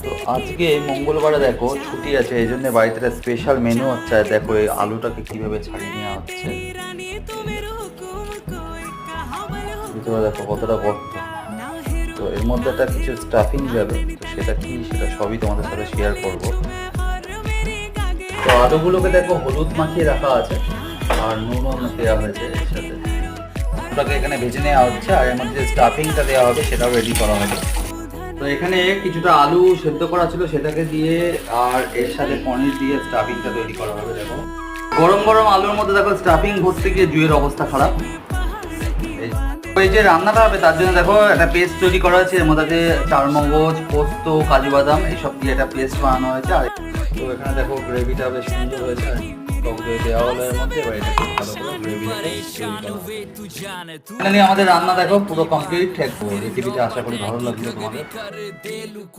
তো আজকে মঙ্গলবারে দেখো ছুটি আছে, এই জন্য বাড়িতে একটা স্পেশাল মেনু হচ্ছে। আর দেখো এই আলুটাকে কিভাবে ছাড়িয়ে নেওয়া হচ্ছে, ভিতরে দেখো কতটা গর্ত। তো এর মধ্যে একটা কিছু স্টাফিং যাবে, তো সেটা কি সেটা সবই তোমাদের সাথে শেয়ার করব। তো আলুগুলোকে দেখো হলুদ মাখিয়ে রাখা আছে আর নুনও দেওয়া হয়েছে এর সাথে। ওটাকে এখানে ভেজে নেওয়া হচ্ছে আর এর মধ্যে যে স্টাফিংটা দেওয়া হবে সেটাও রেডি করা হবে। তো এখানে কিছুটা আলু সেদ্ধ করা ছিল সেটাকে দিয়ে আর এর সাথে পনির দিয়ে স্টাফিংটা তৈরি করা হবে। দেখো গরম গরম আলুর মধ্যে দেখো স্টাফিং ভরতে গিয়ে জুয়ের অবস্থা খারাপ। এই যে রান্নাটা হবে তার জন্য দেখো একটা পেস্ট তৈরি করা হয়েছে, এর মধ্যে আছে চারমগজ, পোস্ত, কাজু বাদাম এইসব দিয়ে একটা পেস্ট বানানো হয়েছে। আর তো এখানে দেখো গ্রেভিটা বেশ সুন্দর হয়েছে, টক দই দেওয়া হলো এর মধ্যে। এবার এটা ভালো করে গ্রেভিটাকে ফাইনালি আমাদের রান্না দেখো পুরো কমপ্লিট। রেসিপিটা আশা করি ভালো লাগলো তোমাদের।